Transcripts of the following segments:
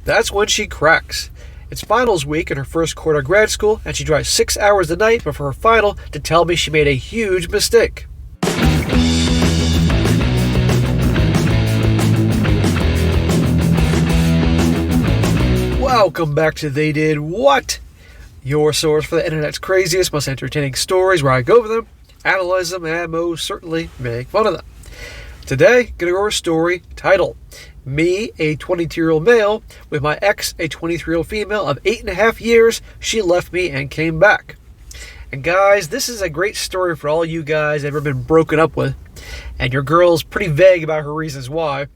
That's when she cracks. It's finals week in her first quarter of grad school, and she drives 6 hours a night before her final to tell me she made a huge mistake. Welcome back to They Did What? Your source for the internet's craziest, most entertaining stories, where I go over them, analyze them, and most certainly make fun of them. Today, going to go over a story titled, Me, a 22-year-old male, with my ex, a 23-year-old female of 8.5 years, she left me and came back. And guys, this is a great story for all you guys ever been broken up with, and your girl's pretty vague about her reasons why,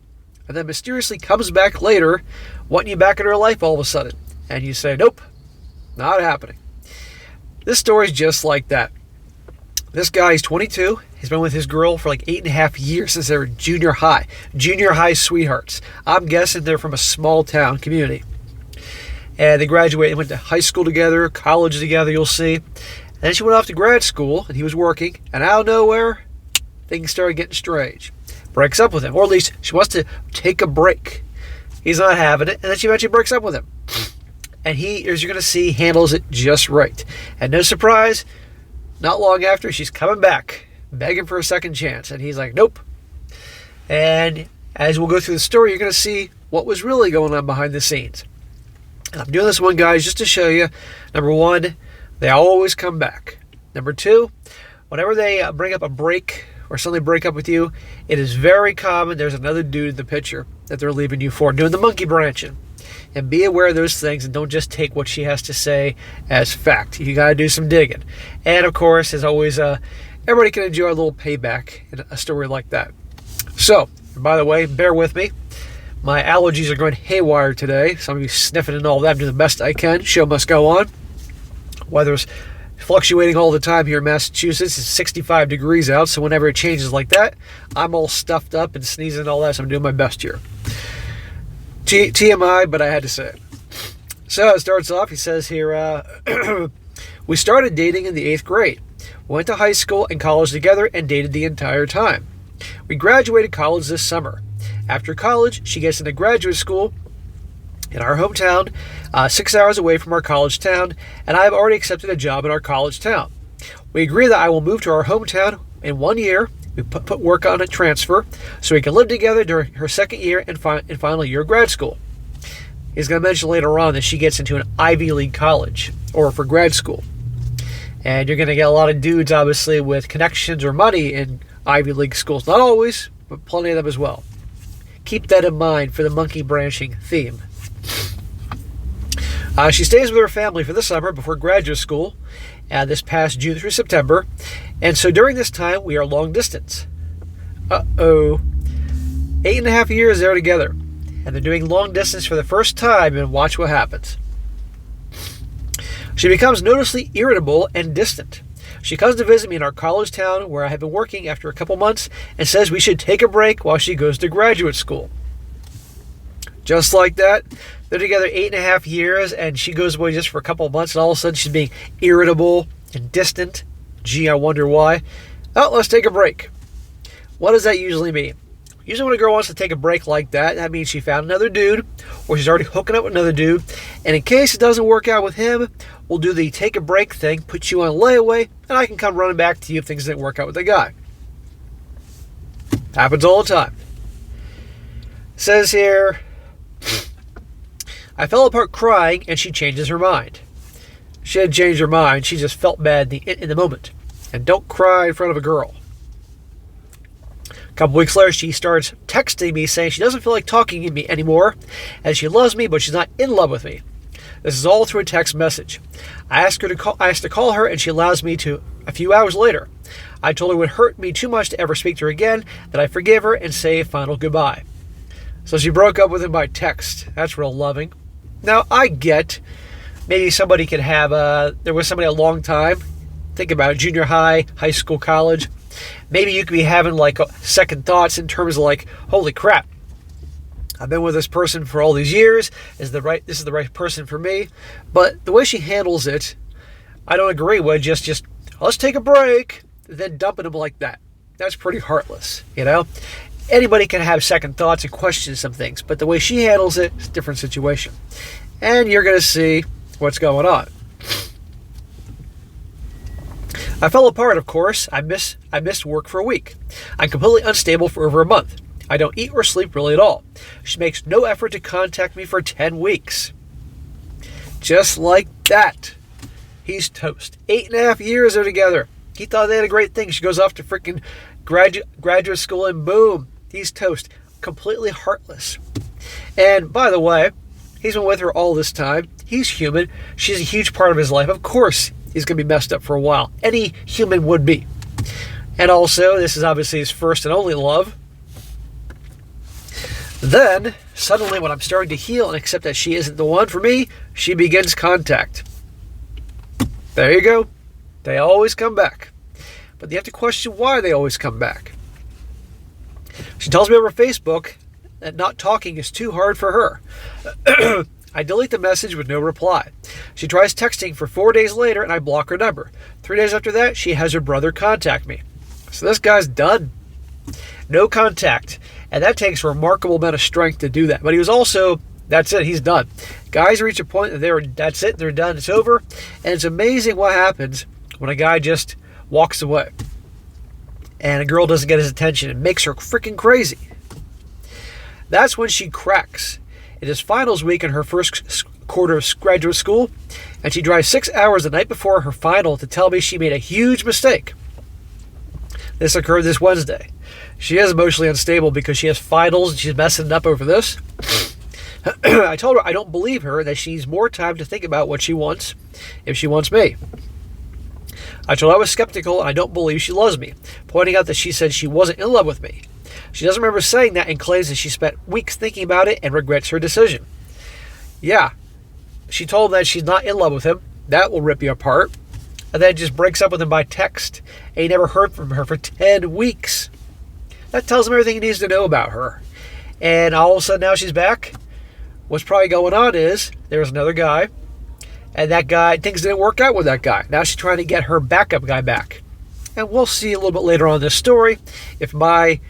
and then mysteriously comes back later, wanting you back in her life all of a sudden, and you say, nope, not happening. This story's just like that. This guy is 22. He's been with his girl for like 8.5 years since they were junior high. Junior high sweethearts. I'm guessing they're from a small town community. And they graduated and went to high school together, college together, you'll see. And then she went off to grad school, and he was working. And out of nowhere, things started getting strange. Breaks up with him. Or at least she wants to take a break. He's not having it. And then she eventually breaks up with him. And he, as you're going to see, handles it just right. And no surprise, not long after, she's coming back, begging for a second chance. And he's like, nope. And as we'll go through the story, you're going to see what was really going on behind the scenes. And I'm doing this one, guys, just to show you, number one, they always come back. Number two, whenever they bring up a break or suddenly break up with you, it is very common there's another dude in the picture that they're leaving you for, doing the monkey branching. And be aware of those things and don't just take what she has to say as fact. You got to do some digging. And of course, as always, everybody can enjoy a little payback in a story like that. So, by the way, bear with me. My allergies are going haywire today. Some of you sniffing and all that. I'm doing the best I can. Show must go on. Weather's fluctuating all the time here in Massachusetts. It's 65 degrees out, so whenever it changes like that, I'm all stuffed up and sneezing and all that, so I'm doing my best here. TMI, but I had to say it. So it starts off, he says here, we started dating in the 8th grade. Went to high school and college together and dated the entire time. We graduated college this summer. After college, she gets into graduate school in our hometown, 6 hours away from our college town, and I have already accepted a job in our college town. We agree that I will move to our hometown in 1 year. We put work on a transfer so we can live together during her second year and final year of grad school. He's going to mention later on that she gets into an Ivy League college or for grad school. And you're going to get a lot of dudes, obviously, with connections or money in Ivy League schools. Not always, but plenty of them as well. Keep that in mind for the monkey branching theme. She stays with her family for the summer before graduate school, this past June through September. And so during this time, we are long distance. 8.5 years they're together. And they're doing long distance for the first time, and watch what happens. She becomes noticeably irritable and distant. She comes to visit me in our college town where I have been working after a couple months and says we should take a break while she goes to graduate school. Just like that, they're together 8.5 years, and she goes away just for a couple of months, and all of a sudden she's being irritable and distant. Gee, I wonder why. Oh, let's take a break. What does that usually mean? Usually when a girl wants to take a break like that, that means she found another dude, or she's already hooking up with another dude, and in case it doesn't work out with him, we'll do the take a break thing, put you on layaway, and I can come running back to you if things didn't work out with the guy. Happens all the time. Says here, I fell apart crying, and she changes her mind. She hadn't changed her mind. She just felt bad in the moment. And don't cry in front of a girl. A couple weeks later, she starts texting me saying she doesn't feel like talking to me anymore, and she loves me, but she's not in love with me. This is all through a text message. I asked to call her, and she allows me to a few hours later. I told her it would hurt me too much to ever speak to her again, that I forgive her and say a final goodbye. So she broke up with him by text. That's real loving. Now, I get maybe somebody could have, there was somebody a long time. Think about it, junior high, high school, college. Maybe you could be having like second thoughts in terms of like, holy crap, I've been with this person for all these years. This is the right person for me. But the way she handles it, I don't agree with. Just let's take a break, then dumping him like that. That's pretty heartless, you know? anybody can have second thoughts and question some things, but the way she handles it is a different situation. And you're going to see what's going on. I fell apart, of course. I missed work for a week. I'm completely unstable for over a month. I don't eat or sleep really at all. She makes no effort to contact me for 10 weeks. Just like that. He's toast. 8.5 years they're together. He thought they had a great thing. She goes off to freaking graduate school and boom, he's toast. Completely heartless. And by the way, he's been with her all this time. He's human. She's a huge part of his life. Of course, he's going to be messed up for a while. Any human would be. And also, this is obviously his first and only love. Then, suddenly, when I'm starting to heal and accept that she isn't the one for me, she begins contact. There you go. They always come back. But you have to question why they always come back. She tells me over Facebook that not talking is too hard for her. I delete the message with no reply. She tries texting for 4 days later and I block her number. 3 days after that, she has her brother contact me. So this guy's done. No contact. And that takes a remarkable amount of strength to do that. But he was also, that's it, he's done. Guys reach a point that that's it, they're done, it's over. And it's amazing what happens when a guy just walks away. And a girl doesn't get his attention. It makes her freaking crazy. That's when she cracks. It is finals week in her first quarter of graduate school, and she drives 6 hours the night before her final to tell me she made a huge mistake. This occurred this Wednesday. She is emotionally unstable because she has finals and she's messing it up over this. I told her I don't believe her, that she needs more time to think about what she wants, if she wants me. I told her I was skeptical and I don't believe she loves me, pointing out that she said she wasn't in love with me. She doesn't remember saying that and claims that she spent weeks thinking about it and regrets her decision. Yeah, she told him that she's not in love with him. That will rip you apart. And then just breaks up with him by text. And he never heard from her for 10 weeks. That tells him everything he needs to know about her. And all of a sudden now she's back. What's probably going on is there's another guy. And that guy, things didn't work out with that guy. Now she's trying to get her backup guy back. And we'll see a little bit later on in this story if my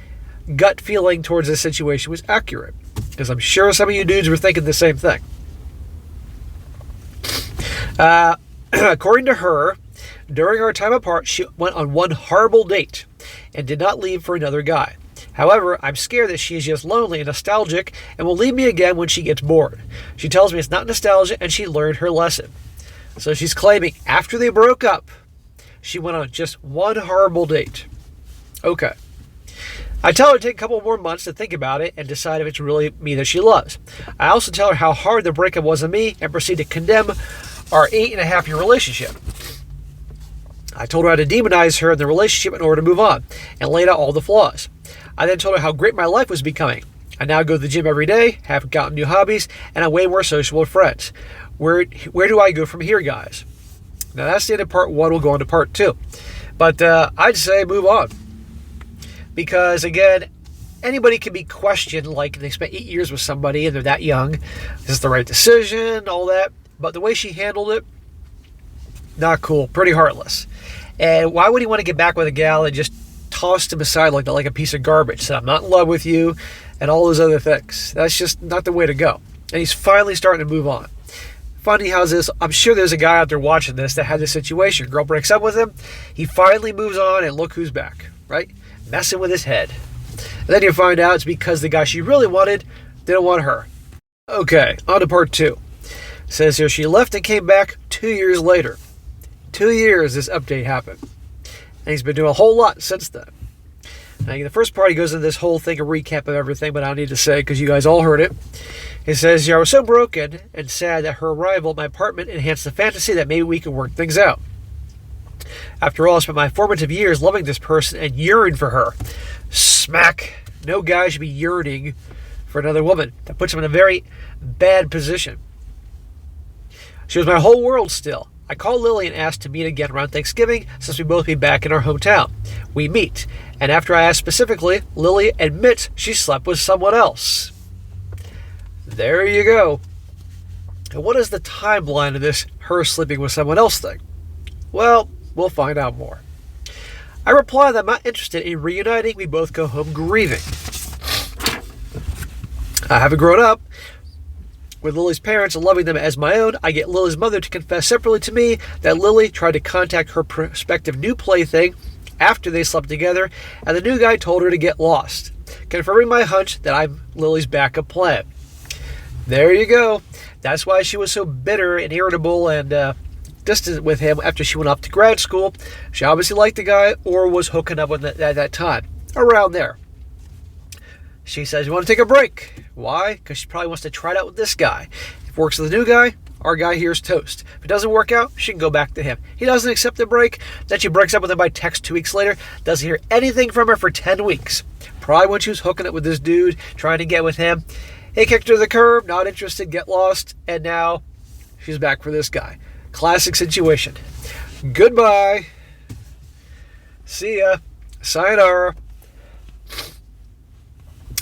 gut feeling towards this situation was accurate. Because I'm sure some of you dudes were thinking the same thing. According to her, during our time apart, she went on one horrible date and did not leave for another guy. However, I'm scared that she is just lonely and nostalgic and will leave me again when she gets bored. She tells me it's not nostalgia and she learned her lesson. So she's claiming after they broke up, she went on just one horrible date. Okay. I tell her to take a couple more months to think about it and decide if it's really me that she loves. I also tell her how hard the breakup was on me and proceed to condemn our 8.5-year relationship. I told her how to demonize her in the relationship in order to move on and laid out all the flaws. I then told her how great my life was becoming. I now go to the gym every day, have gotten new hobbies, and I'm way more social with friends. Where do I go from here, guys? Now that's the end of part 1. We'll go on to part 2. But I'd say move on. Because, again, anybody can be questioned, like they spent 8 years with somebody and they're that young. Is this the right decision? All that. But the way she handled it, not cool. Pretty heartless. And why would he want to get back with a gal that just tossed him aside like a piece of garbage? Said, I'm not in love with you, and all those other things. That's just not the way to go. And he's finally starting to move on. Funny how this, I'm sure there's a guy out there watching this that had this situation. Girl breaks up with him. He finally moves on, and look who's back, right? Messing with his head. And then you find out it's because the guy she really wanted didn't want her. Okay, on to part 2. It says here she left and came back 2 years later. 2 years this update happened. And he's been doing a whole lot since then. Now, the first part, he goes into this whole thing, a recap of everything, but I don't need to say because you guys all heard it. He says, I was so broken and sad that her arrival at my apartment enhanced the fantasy that maybe we could work things out. After all, I spent my formative years loving this person and yearned for her. Smack. No guy should be yearning for another woman. That puts him in a very bad position. She was my whole world still. I called Lily and asked to meet again around Thanksgiving since we both be back in our hometown. We meet, and after I asked specifically, Lily admits she slept with someone else. There you go. And what is the timeline of this her sleeping with someone else thing? Well, we'll find out more. I reply that I'm not interested in reuniting. We both go home grieving. Having grown up with Lily's parents and loving them as my own, I get Lily's mother to confess separately to me that Lily tried to contact her prospective new plaything after they slept together, and the new guy told her to get lost, confirming my hunch that I'm Lily's backup plan. There you go. That's why she was so bitter and irritable and distant with him after she went off to grad school. She obviously liked the guy or was hooking up with him at that time. Around there. She says, "You want to take a break?" Why? Because she probably wants to try it out with this guy. If it works with the new guy, our guy here is toast. If it doesn't work out, she can go back to him. He doesn't accept the break. Then she breaks up with him by text 2 weeks later. Doesn't hear anything from her for 10 weeks. Probably when she was hooking up with this dude, trying to get with him. He kicked her to the curb, not interested, get lost, and now she's back for this guy. Classic situation. Goodbye. See ya. Sayonara.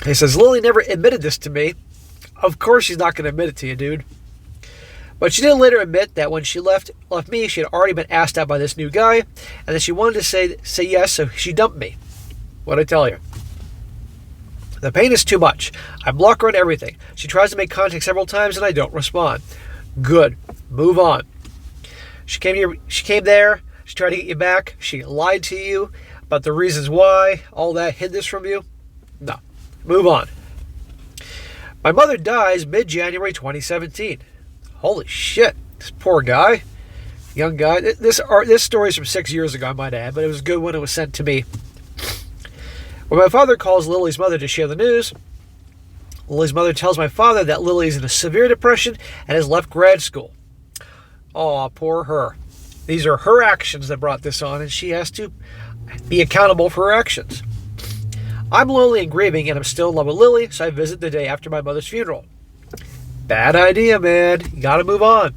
He says, Lily never admitted this to me. Of course she's not going to admit it to you, dude. But she did later admit that when she left me, she had already been asked out by this new guy, and that she wanted to say yes, so she dumped me. What'd I tell you? The pain is too much. I block her on everything. She tries to make contact several times, and I don't respond. Good. Move on. She came there. She tried to get you back. She lied to you about the reasons why. All that, hid this from you. No. Move on. My mother dies mid-January 2017. Holy shit. This poor guy. Young guy. This story is from 6 years ago, I might add, but it was good when it was sent to me. When my father calls Lily's mother to share the news, Lily's mother tells my father that Lily is in a severe depression and has left grad school. Oh, poor her. These are her actions that brought this on, and she has to be accountable for her actions. I'm lonely and grieving, and I'm still in love with Lily, so I visit the day after my mother's funeral. Bad idea, man. You gotta move on.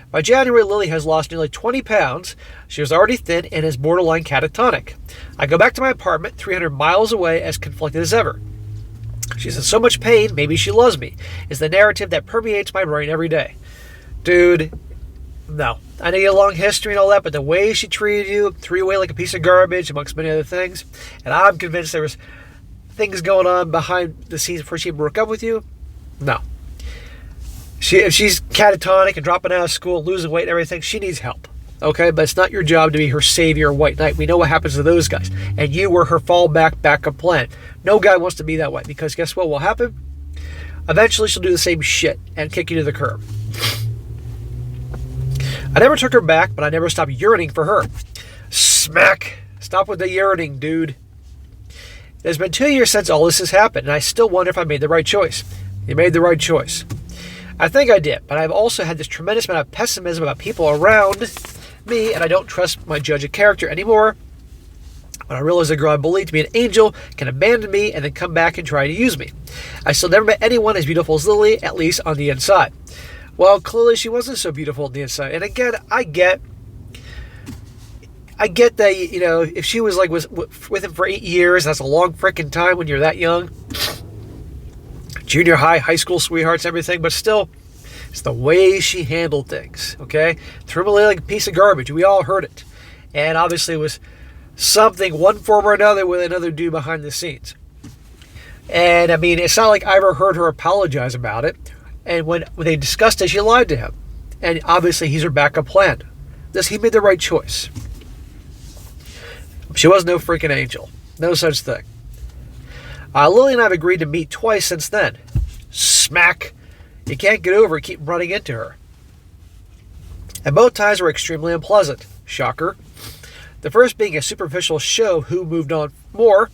By January, Lily has lost nearly 20 pounds. She was already thin and is borderline catatonic. I go back to my apartment 300 miles away as conflicted as ever. She's in so much pain, maybe she loves me, is the narrative that permeates my brain every day. Dude, no. I know you have a long history and all that, but the way she treated you, threw you away like a piece of garbage, amongst many other things, and I'm convinced there was things going on behind the scenes before she broke up with you. No. If she's catatonic and dropping out of school, losing weight and everything, she needs help. Okay? But it's not your job to be her savior or white knight. We know what happens to those guys. And you were her fallback backup plan. No guy wants to be that way, because guess what will happen? Eventually she'll do the same shit and kick you to the curb. I never took her back, but I never stopped yearning for her. Smack. Stop with the yearning, dude. It has been 2 years since all this has happened, and I still wonder if I made the right choice. You made the right choice. I think I did, but I've also had this tremendous amount of pessimism about people around me, and I don't trust my judge of character anymore. When I realize a girl I believe to be an angel can abandon me and then come back and try to use me. I still never met anyone as beautiful as Lily, at least on the inside. Well, clearly she wasn't so beautiful on the inside. And again, I get that, you know, if she was like with him for 8 years, that's a long freaking time when you're that young. Junior high, high school sweethearts, everything, but still, it's the way she handled things, okay? Threw him away like a piece of garbage. We all heard it. And obviously it was something, one form or another, with another dude behind the scenes. And, I mean, it's not like I ever heard her apologize about it. And when they discussed it, she lied to him. And obviously he's her backup plan. He made the right choice. She was no freaking angel. No such thing. Lily and I have agreed to meet twice since then. Smack. You can't get over it, keep running into her. And both times were extremely unpleasant. Shocker. The first being a superficial show who moved on more,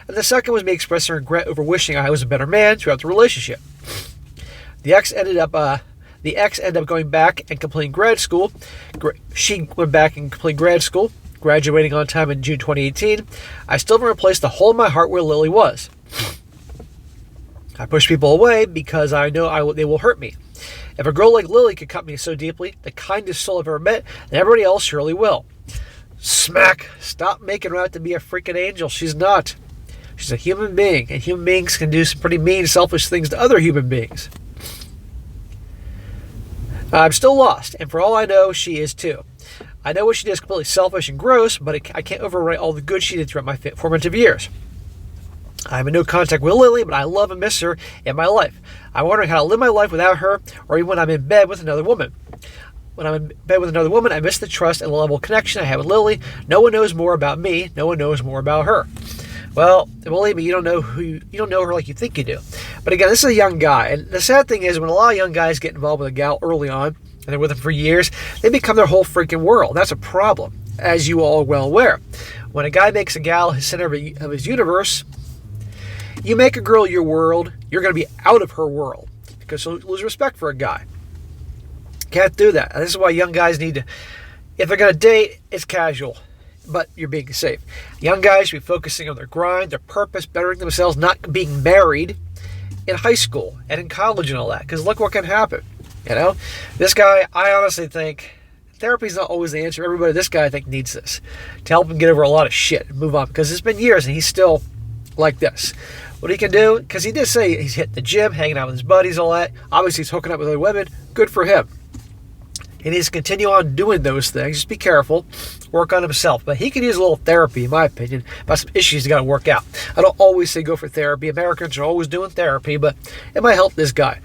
and the second was me expressing regret over wishing I was a better man throughout the relationship. The ex ended up going back and completing grad school. She went back and completed grad school, graduating on time in June 2018. I still haven't replaced the hole in my heart where Lily was. I push people away because I know they will hurt me. If a girl like Lily could cut me so deeply, the kindest soul I've ever met, then everybody else surely will. Smack. Stop making her out to be a freaking angel. She's not. She's a human being, and human beings can do some pretty mean, selfish things to other human beings. I'm still lost, and for all I know, she is too. I know what she did is completely selfish and gross, but I can't overwrite all the good she did throughout my formative years. I'm in no contact with Lily, but I love and miss her in my life. I'm wondering how to live my life without her, or even when I'm in bed with another woman. When I'm in bed with another woman, I miss the trust and level of connection I have with Lily. No one knows more about me. No one knows more about her. Well, believe me, you don't know her like you think you do. But again, this is a young guy, and the sad thing is when a lot of young guys get involved with a gal early on, and they're with them for years, they become their whole freaking world. That's a problem, as you all are well aware. When a guy makes a gal his center of his universe, you make a girl your world, you're going to be out of her world because she'll lose respect for a guy. Can't do that. This is why young guys need to, if they're going to date, it's casual, but you're being safe. Young guys should be focusing on their grind, their purpose, bettering themselves, not being married in high school and in college and all that, because look what can happen. You know, this guy, I honestly think therapy's not always the answer. Everybody, this guy, I think, needs this to help him get over a lot of shit and move on, because it's been years and he's still like this. What he can do, because he did say he's hit the gym, hanging out with his buddies, all that. Obviously, he's hooking up with other women. Good for him. He needs to continue on doing those things. Just be careful. Work on himself. But he can use a little therapy, in my opinion, about some issues he's got to work out. I don't always say go for therapy. Americans are always doing therapy, but it might help this guy.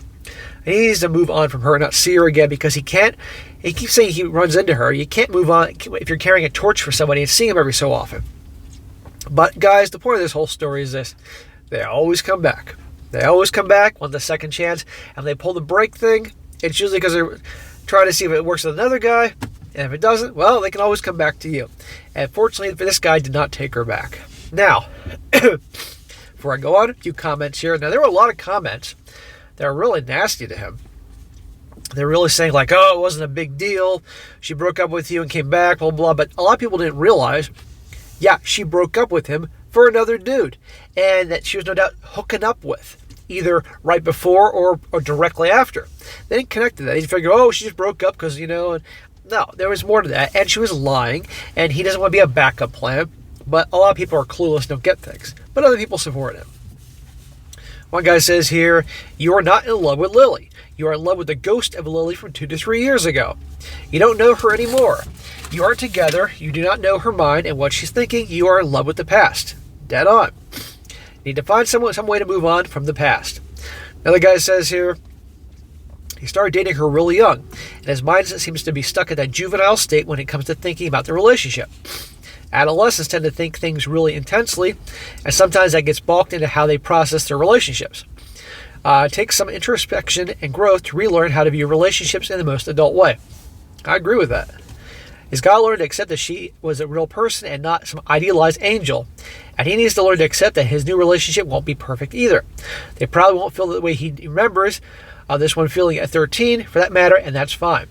And he needs to move on from her and not see her again, because he can't. He keeps saying he runs into her. You can't move on if you're carrying a torch for somebody and seeing him every so often. But guys, the point of this whole story is this. They always come back. They always come back, want the second chance, and they pull the brake thing. It's usually because they're trying to see if it works with another guy, and if it doesn't, well, they can always come back to you. And fortunately, this guy did not take her back. Now, before I go on, a few comments here. Now, there were a lot of comments that are really nasty to him. They're really saying like, oh, it wasn't a big deal. She broke up with you and came back, blah, blah, blah. But a lot of people didn't realize, yeah, she broke up with him for another dude, and that she was no doubt hooking up with, either right before or directly after. They didn't connect to that. They figured, oh, she just broke up because, you know, and no, there was more to that. And she was lying, and he doesn't want to be a backup plan. But a lot of people are clueless and don't get things. But other people support him. One guy says here, you are not in love with Lily. You are in love with the ghost of Lily from 2 to 3 years ago. You don't know her anymore. You aren't together. You do not know her mind and what she's thinking. You are in love with the past. Dead on. You need to find some way to move on from the past. Another guy says here, he started dating her really young, and his mind seems to be stuck in that juvenile state when it comes to thinking about the relationship. Adolescents tend to think things really intensely, and sometimes that gets balked into how they process their relationships. It takes some introspection and growth to relearn how to view relationships in the most adult way. I agree with that. He's got to learn to accept that she was a real person and not some idealized angel. And he needs to learn to accept that his new relationship won't be perfect either. They probably won't feel the way he remembers this one feeling at 13, for that matter, and that's fine.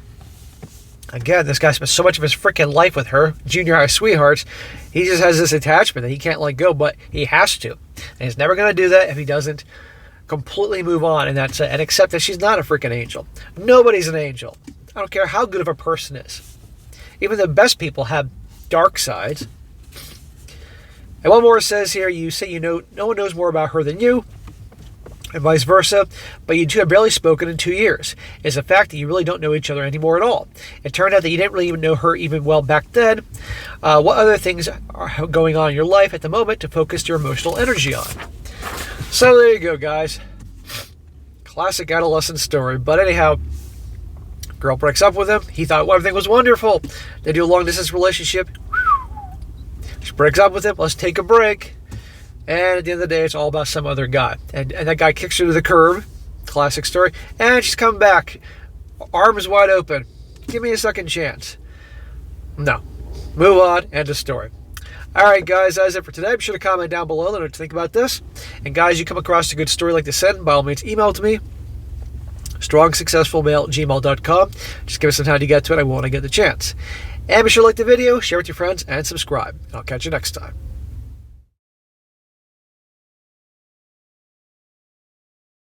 Again, this guy spent so much of his freaking life with her, junior high sweethearts. He just has this attachment that he can't let go, but he has to. And he's never going to do that if he doesn't completely move on and accept that she's not a freaking angel. Nobody's an angel. I don't care how good of a person is. Even the best people have dark sides. And one more says here, you say you know no one knows more about her than you, and vice versa, but you two have barely spoken in 2 years. It's a fact that you really don't know each other anymore at all. It turned out that you didn't really even know her even well back then. What other things are going on in your life at the moment to focus your emotional energy on? So there you go, guys. Classic adolescent story. But anyhow, girl breaks up with him. He thought everything was wonderful. They do a long-distance relationship. She breaks up with him. Let's take a break. And at the end of the day, it's all about some other guy. And that guy kicks her to the curb. Classic story. And she's coming back. Arms wide open. Give me a second chance. No. Move on. End of story. All right, guys, that's it for today. Be sure to comment down below. Let me know what you think about this. And guys, you come across a good story like this, by all means, email it to me. strongsuccessfulmale@gmail.com. Just give us some time to get to it. I want to get the chance. And be sure to like the video, share with your friends, and subscribe. I'll catch you next time.